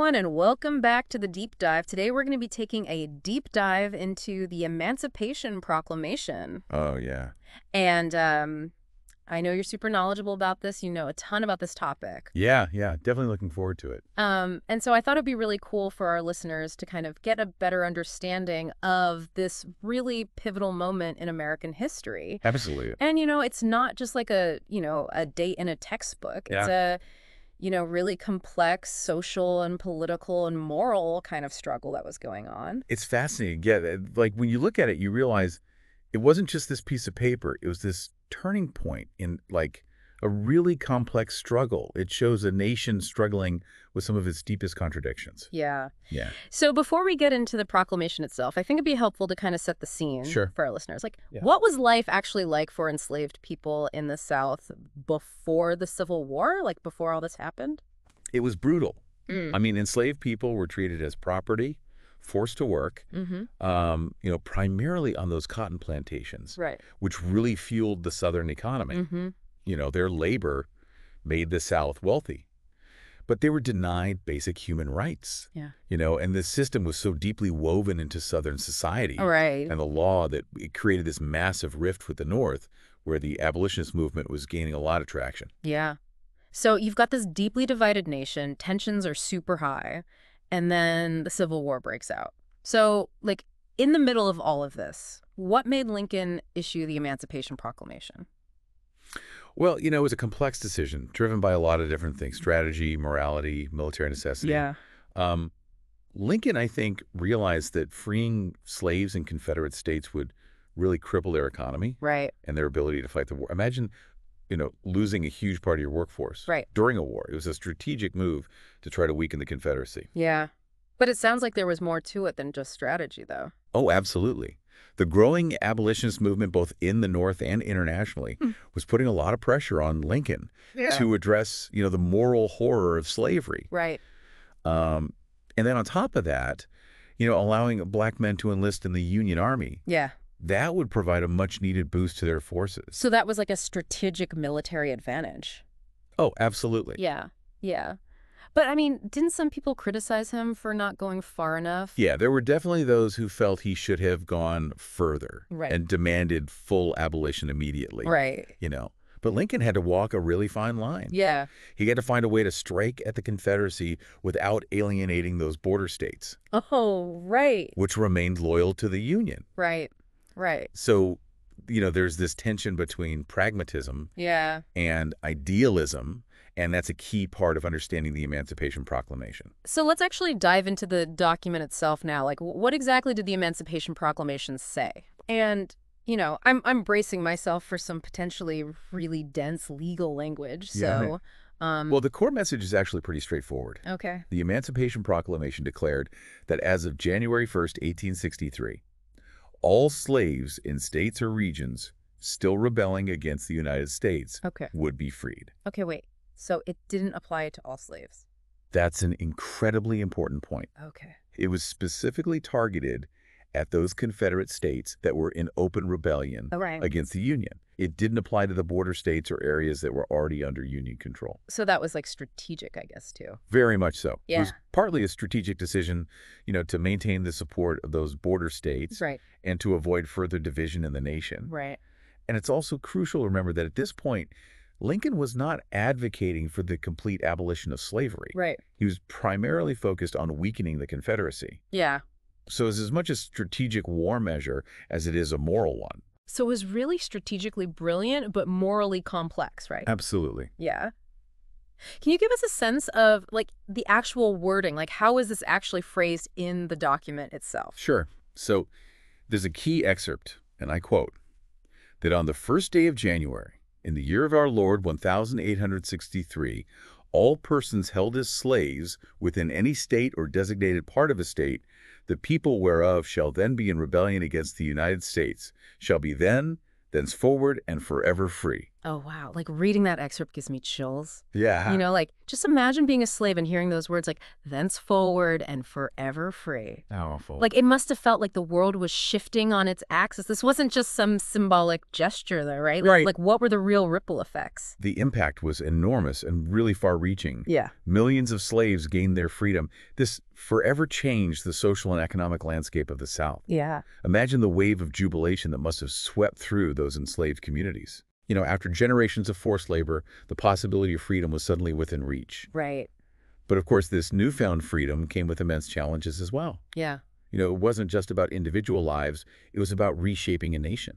everyone, and welcome back to the Deep Dive. Today we're going to be taking a deep dive into the Emancipation Proclamation. Oh, yeah. And I know you're super knowledgeable about this. You know a ton about this topic. Yeah. Definitely looking forward to it. And so I thought it'd be really cool for our listeners to kind of get a better understanding of this really pivotal moment in American history. Absolutely. And, it's not just like a date in a textbook. It's a really complex social and political and moral kind of struggle that was going on. It's fascinating. Yeah, like when you look at it, you realize it wasn't just this piece of paper. It was this turning point in like a really complex struggle. It shows a nation struggling with some of its deepest contradictions. Yeah. Yeah. So before we get into the proclamation itself, I think it'd be helpful to kind of set the scene for our listeners. What was life actually like for enslaved people in the South before the Civil War, like before all this happened? It was brutal. I mean, enslaved people were treated as property, forced to work, primarily on those cotton plantations, which really fueled the Southern economy. Their labor made the South wealthy. But they were denied basic human rights. And the system was so deeply woven into Southern society and the law that it created this massive rift with the North where the abolitionist movement was gaining a lot of traction. Yeah. So you've got this deeply divided nation, tensions are super high, and then the Civil War breaks out. So, in the middle of all of this, what made Lincoln issue the Emancipation Proclamation? Well, it was a complex decision driven by a lot of different things: strategy, morality, military necessity. Lincoln, I think, realized that freeing slaves in Confederate states would really cripple their economy and their ability to fight the war. Imagine, losing a huge part of your workforce during a war. It was a strategic move to try to weaken the Confederacy. Yeah. But it sounds like there was more to it than just strategy, though. Oh, absolutely. The growing abolitionist movement, both in the North and internationally, was putting a lot of pressure on Lincoln to address, the moral horror of slavery. And then on top of that, allowing black men to enlist in the Union Army. That would provide a much-needed boost to their forces. So that was like a strategic military advantage. Oh, absolutely. Yeah. But, I mean, didn't some people criticize him for not going far enough? Yeah, there were definitely those who felt he should have gone further and demanded full abolition immediately. But Lincoln had to walk a really fine line. He had to find a way to strike at the Confederacy without alienating those border states. Oh, which remained loyal to the Union. So, there's this tension between pragmatism and idealism. And that's a key part of understanding the Emancipation Proclamation. So let's actually dive into the document itself now. What exactly did the Emancipation Proclamation say? And, I'm bracing myself for some potentially really dense legal language. So, well, the core message is actually pretty straightforward. The Emancipation Proclamation declared that as of January 1st, 1863, all slaves in states or regions still rebelling against the United States would be freed. Wait. So it didn't apply to all slaves? That's an incredibly important point. It was specifically targeted at those Confederate states that were in open rebellion against the Union. It didn't apply to the border states or areas that were already under Union control. So that was strategic, I guess, too. Very much so. It was partly a strategic decision, to maintain the support of those border states and to avoid further division in the nation. And it's also crucial to remember that at this point, Lincoln was not advocating for the complete abolition of slavery. He was primarily focused on weakening the Confederacy. So it's as much a strategic war measure as it is a moral one. So it was really strategically brilliant, but morally complex, right? Absolutely. Can you give us a sense of, the actual wording? How is this actually phrased in the document itself? Sure. So there's a key excerpt, and I quote, that on the first day of January, in the year of our Lord 1863, all persons held as slaves within any state or designated part of a state, the people whereof shall then be in rebellion against the United States, shall be then, thenceforward, and forever free. Oh, wow. Like reading that excerpt gives me chills. Yeah. Like just imagine being a slave and hearing those words like thenceforward and forever free. Powerful. Like it must have felt like the world was shifting on its axis. This wasn't just some symbolic gesture though, right? Right. Like what were the real ripple effects? The impact was enormous and really far-reaching. Yeah. Millions of slaves gained their freedom. This forever changed the social and economic landscape of the South. Yeah. Imagine the wave of jubilation that must have swept through those enslaved communities. After generations of forced labor, the possibility of freedom was suddenly within reach. Right. But of course, this newfound freedom came with immense challenges as well. Yeah. It wasn't just about individual lives, it was about reshaping a nation.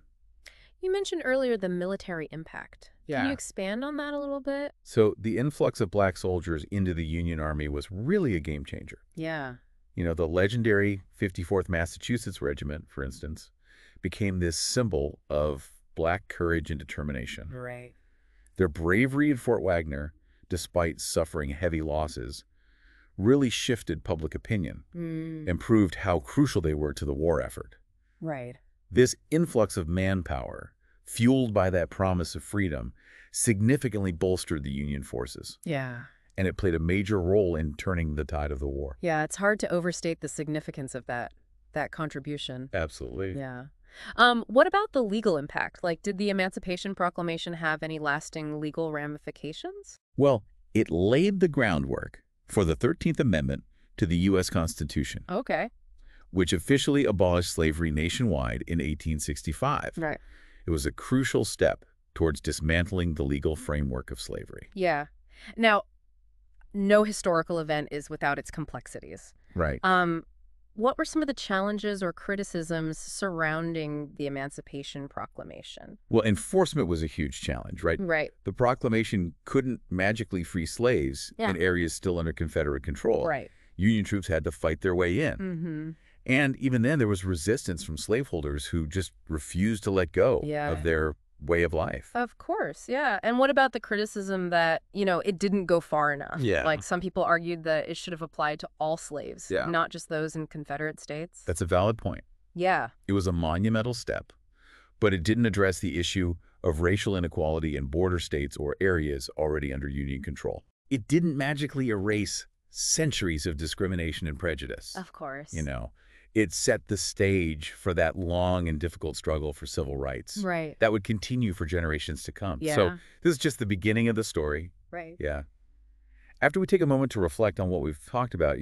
You mentioned earlier the military impact. Yeah. Can you expand on that a little bit? So the influx of black soldiers into the Union Army was really a game changer. Yeah. The legendary 54th Massachusetts Regiment, for instance, became this symbol of black courage and determination. Right. Their bravery at Fort Wagner, despite suffering heavy losses, really shifted public opinion and proved how crucial they were to the war effort. Right. This influx of manpower, fueled by that promise of freedom, significantly bolstered the Union forces. Yeah. And it played a major role in turning the tide of the war. Yeah, it's hard to overstate the significance of that contribution. Absolutely. Yeah. What about the legal impact? Like, did the Emancipation Proclamation have any lasting legal ramifications? Well, it laid the groundwork for the 13th Amendment to the U.S. Constitution. Okay. Which officially abolished slavery nationwide in 1865. Right. It was a crucial step towards dismantling the legal framework of slavery. Yeah. Now, no historical event is without its complexities. Right. What were some of the challenges or criticisms surrounding the Emancipation Proclamation? Well, enforcement was a huge challenge, right? Right. The proclamation couldn't magically free slaves in areas still under Confederate control. Right. Union troops had to fight their way in. Mm-hmm. And even then, there was resistance from slaveholders who just refused to let go of their way of life. Of course, yeah. And what about the criticism that, it didn't go far enough? Yeah. Like some people argued that it should have applied to all slaves, not just those in Confederate states. That's a valid point. Yeah. It was a monumental step, but it didn't address the issue of racial inequality in border states or areas already under Union control. It didn't magically erase centuries of discrimination and prejudice. Of course. It set the stage for that long and difficult struggle for civil rights. Right. That would continue for generations to come. Yeah. So this is just the beginning of the story. Right. Yeah. After we take a moment to reflect on what we've talked about,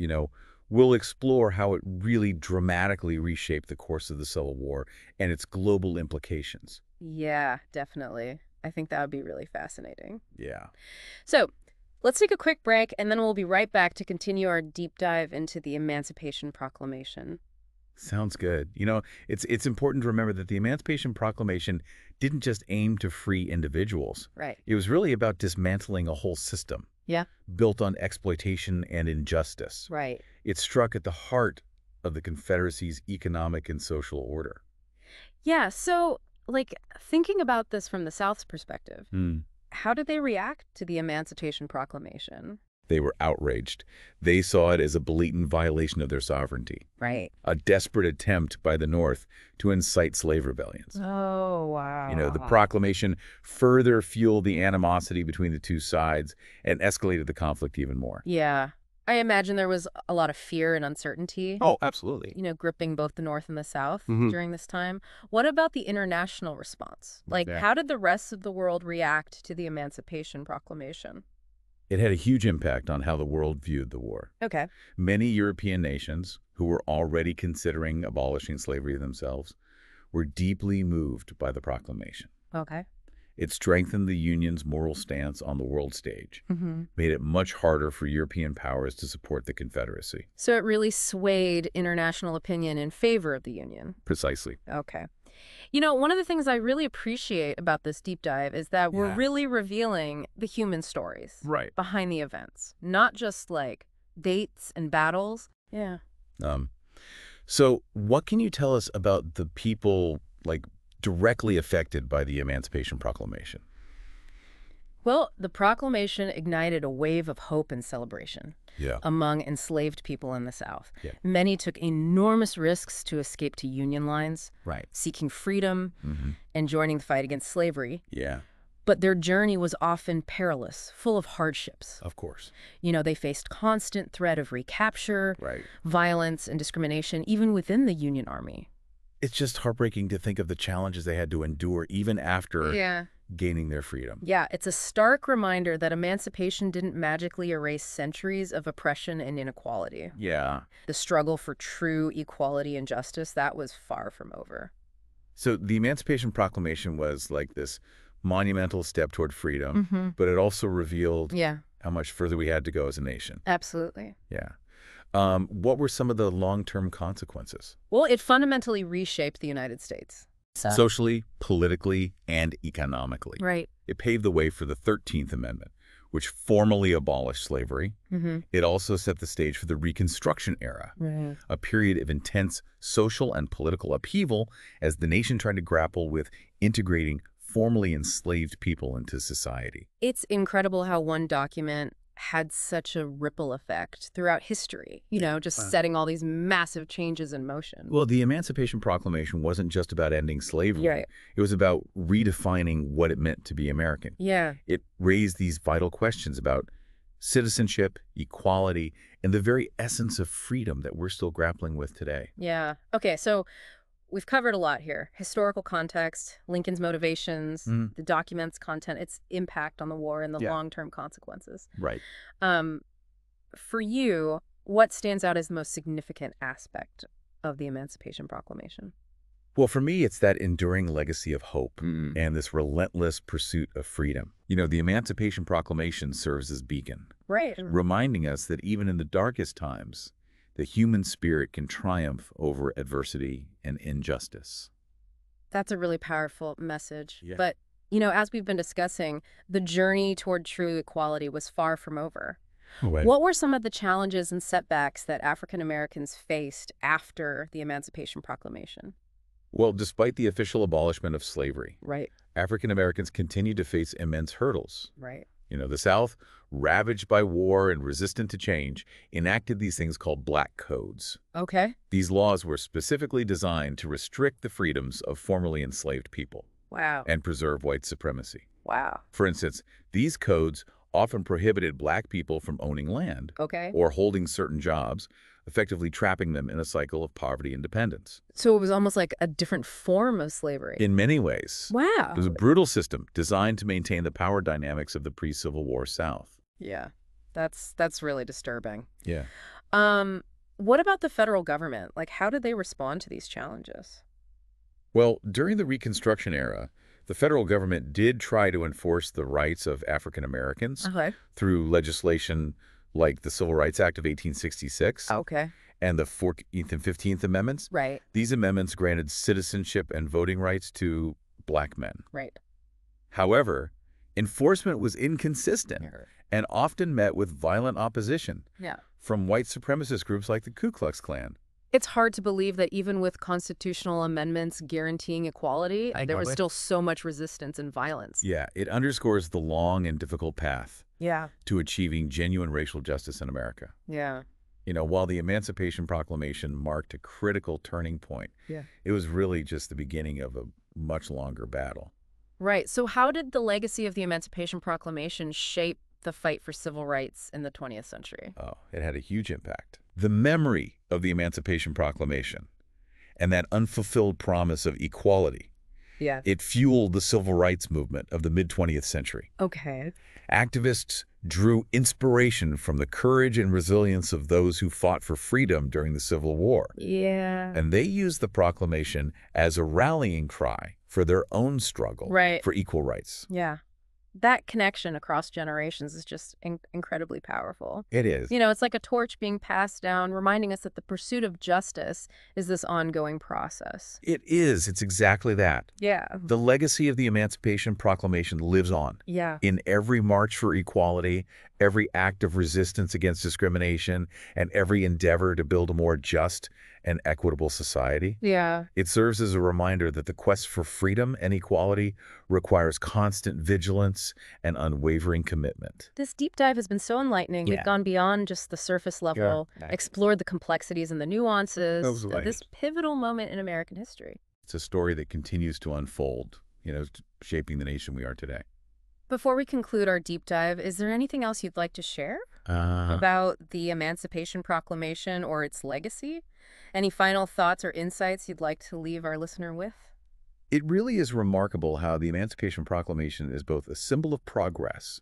we'll explore how it really dramatically reshaped the course of the Civil War and its global implications. Yeah, definitely. I think that would be really fascinating. Yeah. So let's take a quick break, and then we'll be right back to continue our deep dive into the Emancipation Proclamation. Sounds good. It's important to remember that the Emancipation Proclamation didn't just aim to free individuals. Right. It was really about dismantling a whole system. Yeah. Built on exploitation and injustice. Right. It struck at the heart of the Confederacy's economic and social order. Yeah, so, thinking about this from the South's perspective, how did they react to the Emancipation Proclamation? They were outraged. They saw it as a blatant violation of their sovereignty. Right. A desperate attempt by the North to incite slave rebellions. Oh, wow. The proclamation further fueled the animosity between the two sides and escalated the conflict even more. Yeah. I imagine there was a lot of fear and uncertainty. Oh, absolutely. Gripping both the North and the South during this time. What about the international response? How did the rest of the world react to the Emancipation Proclamation? It had a huge impact on how the world viewed the war. Okay. Many European nations, who were already considering abolishing slavery themselves, were deeply moved by the proclamation. Okay. It strengthened the Union's moral stance on the world stage, made it much harder for European powers to support the Confederacy. So it really swayed international opinion in favor of the Union. Precisely. Okay. One of the things I really appreciate about this deep dive is that we're really revealing the human stories behind the events, not just dates and battles. Yeah. So what can you tell us about the people directly affected by the Emancipation Proclamation? Well, the proclamation ignited a wave of hope and celebration among enslaved people in the South. Yeah. Many took enormous risks to escape to Union lines, Right. seeking freedom and joining the fight against slavery. Yeah. But their journey was often perilous, full of hardships. Of course. They faced constant threat of recapture, Right. violence, and discrimination, even within the Union Army. It's just heartbreaking to think of the challenges they had to endure even after gaining their freedom. Yeah, it's a stark reminder that emancipation didn't magically erase centuries of oppression and inequality. Yeah. The struggle for true equality and justice, that was far from over. So the Emancipation Proclamation was like this monumental step toward freedom, but it also revealed how much further we had to go as a nation. Absolutely. Yeah. What were some of the long-term consequences? Well, it fundamentally reshaped the United States. Socially, politically, and economically. Right. It paved the way for the 13th Amendment, which formally abolished slavery. It also set the stage for the Reconstruction era, a period of intense social and political upheaval as the nation tried to grapple with integrating formerly enslaved people into society. It's incredible how one document had such a ripple effect throughout history, just setting all these massive changes in motion. Well, the Emancipation Proclamation wasn't just about ending slavery. Right. It was about redefining what it meant to be American. Yeah. It raised these vital questions about citizenship, equality, and the very essence of freedom that we're still grappling with today. Yeah. Okay, so we've covered a lot here. Historical context, Lincoln's motivations, the document's content, its impact on the war, and the long-term consequences. Right. For you, what stands out as the most significant aspect of the Emancipation Proclamation? Well, for me, it's that enduring legacy of hope and this relentless pursuit of freedom. The Emancipation Proclamation serves as beacon, reminding us that even in the darkest times, the human spirit can triumph over adversity and injustice. That's a really powerful message. Yeah. But, as we've been discussing, the journey toward true equality was far from over. Right. What were some of the challenges and setbacks that African Americans faced after the Emancipation Proclamation? Well, despite the official abolishment of slavery, African Americans continued to face immense hurdles. The South, ravaged by war and resistant to change, enacted these things called black codes. These laws were specifically designed to restrict the freedoms of formerly enslaved people. And preserve white supremacy. For instance, these codes often prohibited black people from owning land or holding certain jobs, effectively trapping them in a cycle of poverty and dependence. So it was almost like a different form of slavery. In many ways. Wow. It was a brutal system designed to maintain the power dynamics of the pre-Civil War South. Yeah, that's really disturbing. Yeah. What about the federal government? How did they respond to these challenges? Well, during the Reconstruction era, the federal government did try to enforce the rights of African Americans through legislation like the Civil Rights Act of 1866 and the 14th and 15th Amendments. These amendments granted citizenship and voting rights to black men. However, enforcement was inconsistent and often met with violent opposition from white supremacist groups like the Ku Klux Klan. It's hard to believe that even with constitutional amendments guaranteeing equality, there was still so much resistance and violence. Yeah, it underscores the long and difficult path to achieving genuine racial justice in America. While the Emancipation Proclamation marked a critical turning point, it was really just the beginning of a much longer battle. Right. So how did the legacy of the Emancipation Proclamation shape the fight for civil rights in the 20th century? Oh, it had a huge impact. The memory of the Emancipation Proclamation and that unfulfilled promise of equality, it fueled the civil rights movement of the mid-20th century. Activists drew inspiration from the courage and resilience of those who fought for freedom during the Civil War. And they used the proclamation as a rallying cry for their own struggle for equal rights. That connection across generations is just incredibly powerful. It is. It's like a torch being passed down, reminding us that the pursuit of justice is this ongoing process. It is. It's exactly that. The legacy of the Emancipation Proclamation lives on. In every march for equality, every act of resistance against discrimination, and every endeavor to build a more just and equitable society. It serves as a reminder that the quest for freedom and equality requires constant vigilance and unwavering commitment. This deep dive has been so enlightening. We've gone beyond just the surface level, explored the complexities and the nuances of this pivotal moment in American history. It's a story that continues to unfold, shaping the nation we are today. Before we conclude our deep dive, is there anything else you'd like to share Uh, about the Emancipation Proclamation or its legacy? Any final thoughts or insights you'd like to leave our listener with? it really is remarkable how the Emancipation Proclamation is both a symbol of progress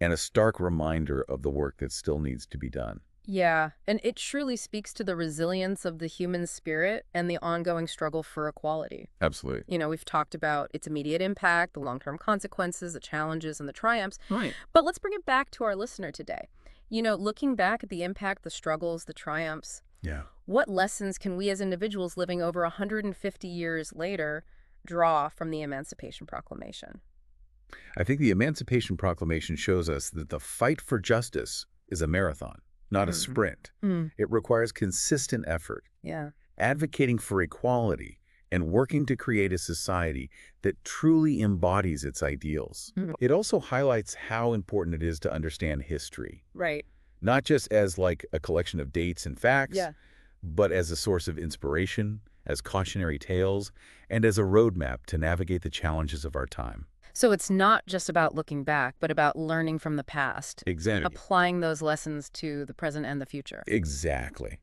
and a stark reminder of the work that still needs to be done. Yeah, and it truly speaks to the resilience of the human spirit and the ongoing struggle for equality. Absolutely. We've talked about its immediate impact, the long-term consequences, the challenges, and the triumphs. Right. But let's bring it back to our listener today. Looking back at the impact, the struggles, the triumphs, Yeah. what lessons can we as individuals living over 150 years later draw from the Emancipation Proclamation? I think the Emancipation Proclamation shows us that the fight for justice is a marathon, not a Mhm. sprint. Mm, It requires consistent effort, yeah. advocating for equality, and working to create a society that truly embodies its ideals. Mm. It also highlights how important it is to understand history, Right. not just as like a collection of dates and facts, Yeah. but as a source of inspiration, as cautionary tales, and as a roadmap to navigate the challenges of our time. So it's not just about looking back, but about learning from the past, Exactly. applying those lessons to the present and the future. Exactly.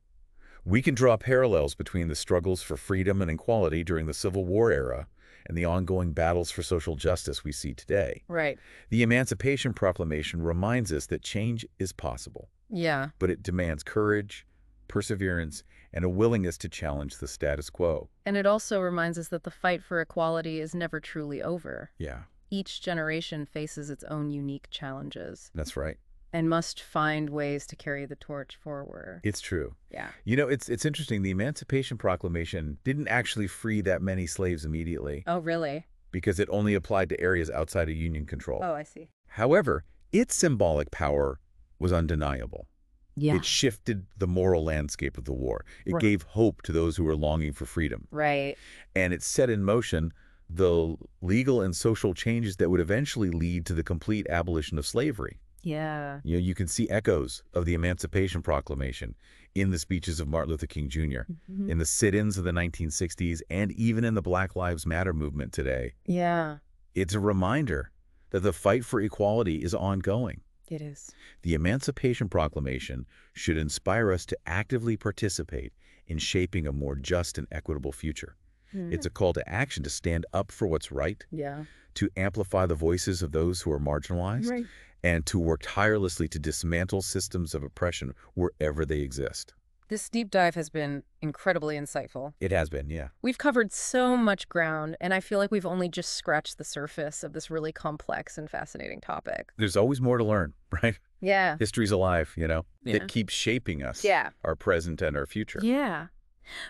We can draw parallels between the struggles for freedom and equality during the Civil War era and the ongoing battles for social justice we see today. Right. The Emancipation Proclamation reminds us that change is possible, Yeah. but it demands courage, perseverance, and a willingness to challenge the status quo. And it also reminds us that the fight for equality is never truly over. Yeah, Each generation faces its own unique challenges that's right. and must find ways to carry the torch forward. It's true. Yeah. It's interesting. The Emancipation Proclamation didn't actually free that many slaves immediately Oh, really? because it only applied to areas outside of Union control. Oh, I see. However, its symbolic power was undeniable. Yeah. It shifted the moral landscape of the war. It Right. gave hope to those who were longing for freedom. Right. And it set in motion the legal and social changes that would eventually lead to the complete abolition of slavery. Yeah. You can see echoes of the Emancipation Proclamation in the speeches of Martin Luther King Jr., Mhm. in the sit-ins of the 1960s, and even in the Black Lives Matter movement today. Yeah, It's a reminder that the fight for equality is ongoing. it is. The Emancipation Proclamation should inspire us to actively participate in shaping a more just and equitable future. It's a call to action to stand up for what's right, Yeah. to amplify the voices of those who are marginalized, Right. and to work tirelessly to dismantle systems of oppression wherever they exist. This deep dive has been incredibly insightful. It has been, yeah. We've covered so much ground, and I feel like we've only just scratched the surface of this really complex and fascinating topic. There's always more to learn, right? Yeah. History's alive, Yeah. It keeps shaping us, Yeah. our present and our future. Yeah.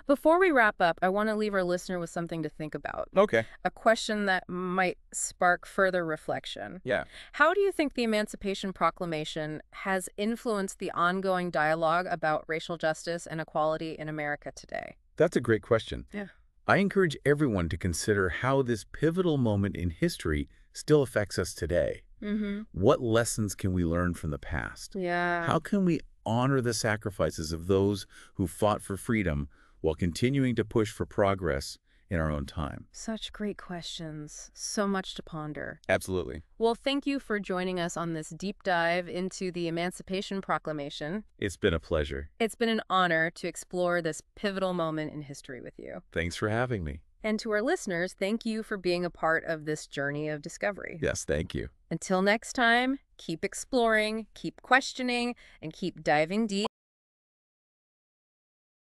Before we wrap up, I want to leave our listener with something to think about. Okay. A question that might spark further reflection. Yeah. How do you think the Emancipation Proclamation has influenced the ongoing dialogue about racial justice and equality in America today? That's a great question. Yeah. I encourage everyone to consider how this pivotal moment in history still affects us today. Mm-hmm. What lessons can we learn from the past? Yeah. How can we honor the sacrifices of those who fought for freedom while continuing to push for progress in our own time? Such great questions. So much to ponder. Absolutely. Well, thank you for joining us on this deep dive into the Emancipation Proclamation. It's been a pleasure. It's been an honor to explore this pivotal moment in history with you. Thanks for having me. And to our listeners, thank you for being a part of this journey of discovery. Yes, thank you. Until next time, keep exploring, keep questioning, and keep diving deep.